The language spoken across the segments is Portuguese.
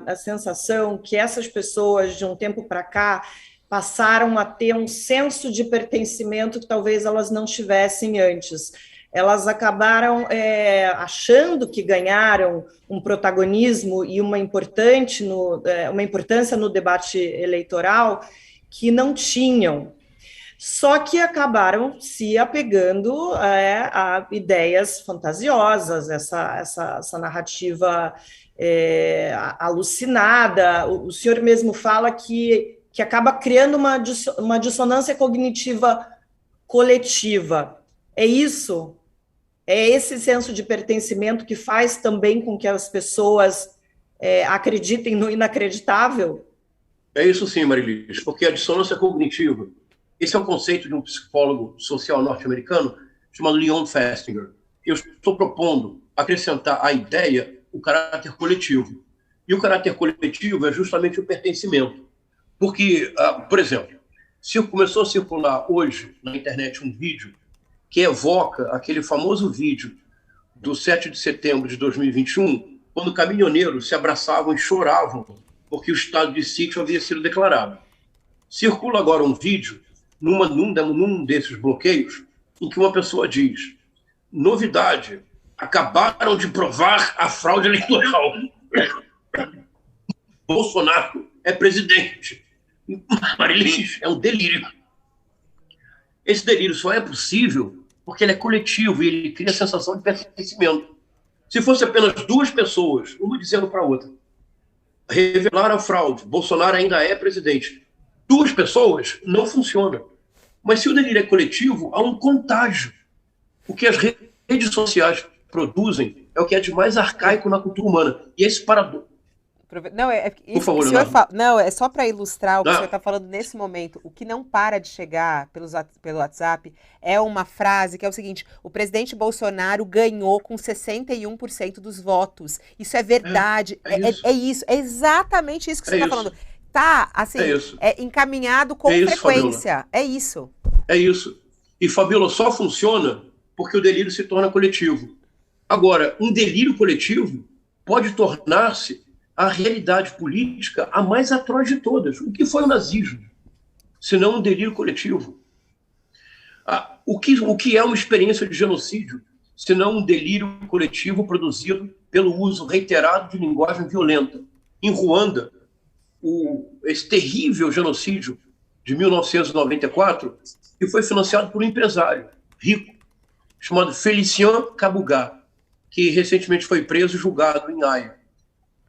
a sensação que essas pessoas, de um tempo para cá, passaram a ter um senso de pertencimento que talvez elas não tivessem antes. Elas acabaram achando que ganharam um protagonismo e uma importância no debate eleitoral que não tinham. Só que acabaram se apegando a ideias fantasiosas, essa narrativa alucinada. O senhor mesmo fala que acaba criando uma dissonância cognitiva coletiva. É isso? É esse senso de pertencimento que faz também com que as pessoas acreditem no inacreditável? É isso sim, Marilis, porque a dissonância cognitiva, esse é o conceito de um psicólogo social norte-americano chamado Leon Festinger. Eu estou propondo acrescentar à ideia o caráter coletivo. E o caráter coletivo é justamente o pertencimento. Porque, por exemplo, se começou a circular hoje na internet um vídeo que evoca aquele famoso vídeo do 7 de setembro de 2021, quando caminhoneiros se abraçavam e choravam porque o estado de sítio havia sido declarado. Circula agora um vídeo num desses bloqueios em que uma pessoa diz: novidade, acabaram de provar a fraude eleitoral. Bolsonaro é presidente. Marilis, é um delírio. Esse delírio só é possível porque ele é coletivo e ele cria a sensação de pertencimento. Se fosse apenas duas pessoas, uma dizendo para a outra, revelar a fraude, Bolsonaro ainda é presidente. Duas pessoas, não funciona. Mas se o delírio é coletivo, há um contágio. O que as redes sociais produzem é o que é de mais arcaico na cultura humana. E esse paradoxo. Não, por favor, não, é só para ilustrar o que o senhor está falando nesse momento. O que não para de chegar pelo WhatsApp é uma frase que é o seguinte: o presidente Bolsonaro ganhou com 61% dos votos. Isso é verdade. Isso. É exatamente isso que você está falando. Tá, assim, encaminhado com frequência. É isso. É isso. E, Fabíola, só funciona porque o delírio se torna coletivo. Agora, um delírio coletivo pode tornar-se a realidade política a mais atroz de todas. O que foi o nazismo? Senão um delírio coletivo. O que é uma experiência de genocídio? Senão um delírio coletivo produzido pelo uso reiterado de linguagem violenta. Em Ruanda, esse terrível genocídio de 1994, que foi financiado por um empresário rico, chamado Félicien Kabuga, que recentemente foi preso e julgado em Haia.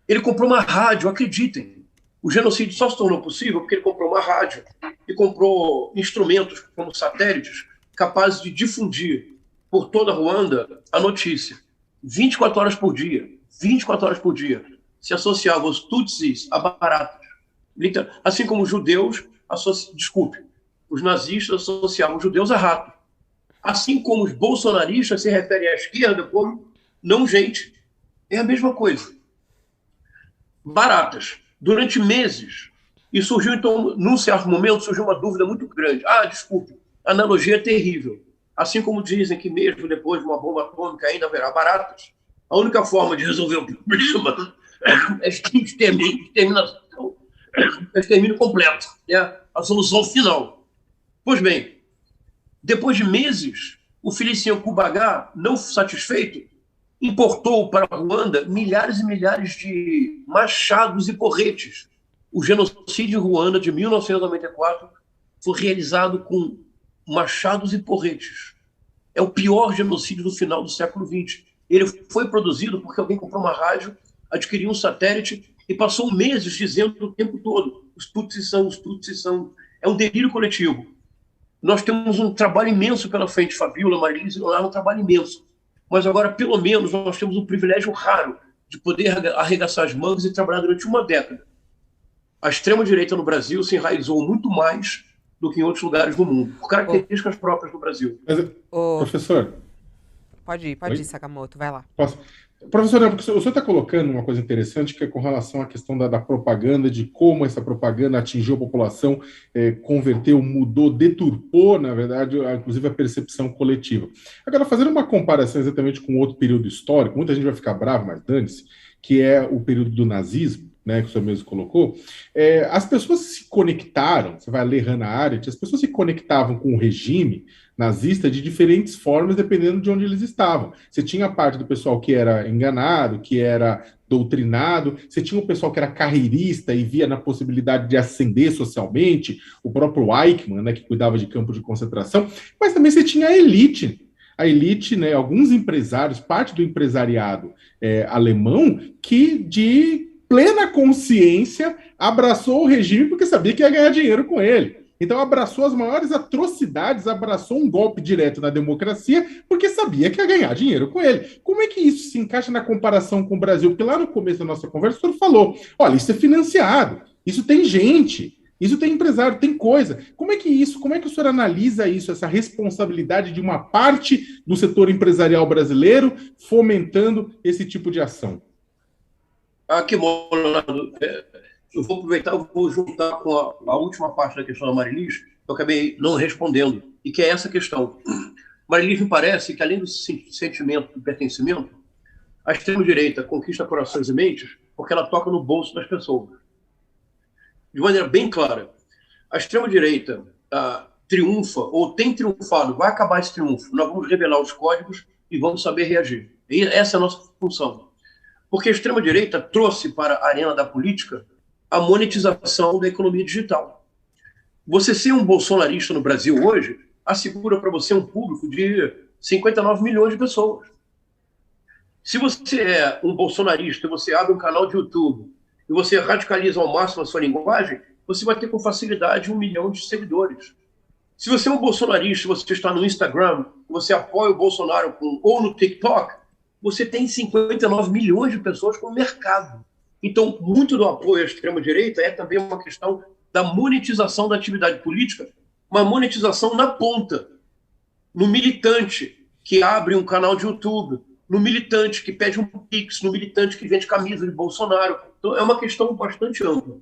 Ele comprou uma rádio, acreditem. O genocídio só se tornou possível porque ele comprou uma rádio e comprou instrumentos como satélites capazes de difundir por toda a Ruanda a notícia. 24 horas por dia, 24 horas por dia, se associavam os Tutsis a baratas. Assim como os judeus, os nazistas associavam os judeus a rato. Assim como os bolsonaristas se referem à esquerda como não gente. É a mesma coisa. Baratas, durante meses. E surgiu, então, num certo momento, surgiu uma dúvida muito grande. Desculpe, a analogia é terrível. Assim como dizem que mesmo depois de uma bomba atômica ainda haverá baratas, a única forma de resolver o problema é extermínio completo. É a solução final. Pois bem, depois de meses, o Félicien Kabuga, não satisfeito, importou para a Ruanda milhares e milhares de machados e porretes. O genocídio em Ruanda de 1994 foi realizado com machados e porretes. É o pior genocídio do final do século XX. Ele foi produzido porque alguém comprou uma rádio, adquiriu um satélite e passou meses dizendo o tempo todo: os Tutsis são, os Tutsis são. É um delírio coletivo. Nós temos um trabalho imenso pela frente, Fabíola, Marilis, um trabalho imenso. Mas agora, pelo menos, nós temos um privilégio raro de poder arregaçar as mangas e trabalhar durante uma década. A extrema-direita no Brasil se enraizou muito mais do que em outros lugares do mundo, por características próprias do Brasil. Mas, professor? Pode ir, Sakamoto, vai lá. Posso? Professor, porque o senhor está colocando uma coisa interessante, que é com relação à questão da propaganda, de como essa propaganda atingiu a população, converteu, mudou, deturpou, na verdade, inclusive a percepção coletiva. Agora, fazendo uma comparação exatamente com outro período histórico, muita gente vai ficar brava, mas dane-se, que é o período do nazismo. né, que o senhor mesmo colocou, as pessoas se conectaram, você vai ler Hannah Arendt, as pessoas se conectavam com o regime nazista de diferentes formas, dependendo de onde eles estavam. Você tinha a parte do pessoal que era enganado, que era doutrinado, você tinha o pessoal que era carreirista e via na possibilidade de ascender socialmente, o próprio Eichmann, né, que cuidava de campo de concentração, mas também você tinha a elite, né, alguns empresários, parte do empresariado alemão, que de plena consciência abraçou o regime porque sabia que ia ganhar dinheiro com ele. Então abraçou as maiores atrocidades, abraçou um golpe direto na democracia, porque sabia que ia ganhar dinheiro com ele. Como é que isso se encaixa na comparação com o Brasil? Porque lá no começo da nossa conversa o senhor falou, olha, isso é financiado, isso tem gente, isso tem empresário, tem coisa. Como é que o senhor analisa isso, essa responsabilidade de uma parte do setor empresarial brasileiro fomentando esse tipo de ação? Que bom, Leonardo. Eu vou aproveitar, eu vou juntar com a última parte da questão da Marilis, que eu acabei não respondendo, e que é essa questão. Marilis, me parece que, além do sentimento de pertencimento, a extrema-direita conquista corações e mentes porque ela toca no bolso das pessoas. De maneira bem clara, a extrema-direita triunfa, ou tem triunfado, vai acabar esse triunfo. Nós vamos revelar os códigos e vamos saber reagir. E essa é a nossa função. Porque a extrema-direita trouxe para a arena da política a monetização da economia digital. Você ser um bolsonarista no Brasil hoje assegura para você um público de 59 milhões de pessoas. Se você é um bolsonarista, você abre um canal de YouTube e você radicaliza ao máximo a sua linguagem, você vai ter com facilidade 1 milhão de seguidores. Se você é um bolsonarista, você está no Instagram, você apoia o Bolsonaro ou no TikTok, você tem 59 milhões de pessoas como mercado. Então, muito do apoio à extrema-direita é também uma questão da monetização da atividade política, uma monetização na ponta, no militante que abre um canal de YouTube, no militante que pede um Pix, no militante que vende camisa de Bolsonaro. Então, é uma questão bastante ampla.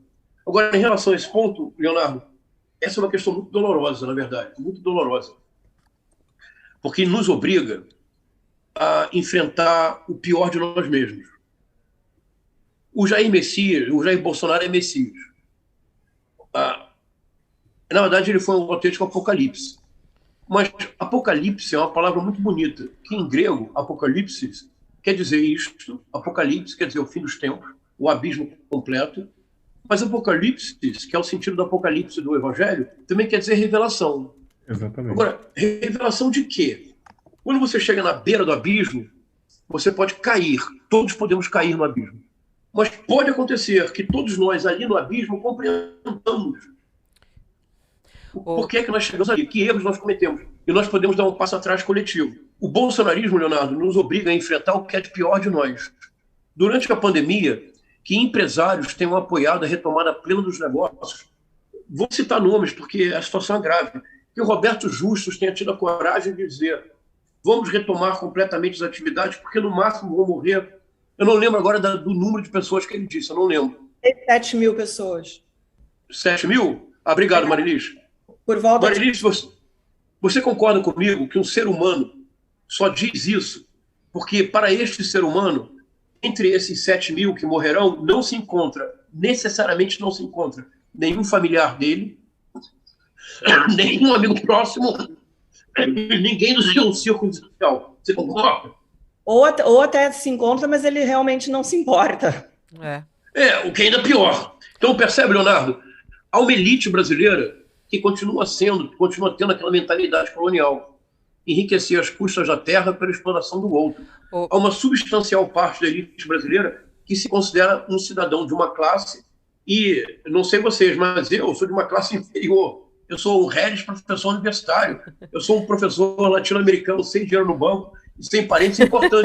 Agora, em relação a esse ponto, Leonardo, essa é uma questão muito dolorosa, na verdade, muito dolorosa, porque nos obriga a enfrentar o pior de nós mesmos. O Jair Bolsonaro é Messias. Na verdade, ele foi um autêntico apocalipse. Mas apocalipse é uma palavra muito bonita, que em grego, apocalipse, quer dizer isto, apocalipse quer dizer o fim dos tempos, o abismo completo, mas apocalipse, que é o sentido do apocalipse do Evangelho, também quer dizer revelação. Exatamente. Agora, revelação de quê? Quando você chega na beira do abismo, você pode cair, todos podemos cair no abismo. Mas pode acontecer que todos nós ali no abismo compreendamos por que é que nós chegamos ali, que erros nós cometemos. E nós podemos dar um passo atrás coletivo. O bolsonarismo, Leonardo, nos obriga a enfrentar o que é de pior de nós. Durante a pandemia, que empresários tenham apoiado a retomada plena dos negócios. Vou citar nomes, porque a situação é grave. Que o Roberto Justus tenha tido a coragem de dizer: vamos retomar completamente as atividades, porque no máximo vão morrer. Eu não lembro agora do número de pessoas que ele disse, eu não lembro. 7 mil pessoas. 7 mil? Obrigado, Marilis. Por volta Marilis, você concorda comigo que um ser humano só diz isso porque para este ser humano, entre esses 7 mil que morrerão, necessariamente não se encontra nenhum familiar dele, nenhum amigo próximo, ninguém do seu círculo social. Você concorda? Ou até se encontra, mas ele realmente não se importa. O que é ainda pior. Então, percebe, Leonardo? Há uma elite brasileira que continua tendo aquela mentalidade colonial, enriquecer as custas da terra pela exploração do outro. Há uma substancial parte da elite brasileira que se considera um cidadão de uma classe, e não sei vocês, mas eu sou de uma classe inferior. Eu sou um Regis professor universitário, eu sou um professor latino-americano sem dinheiro no banco, sem parentes importantes.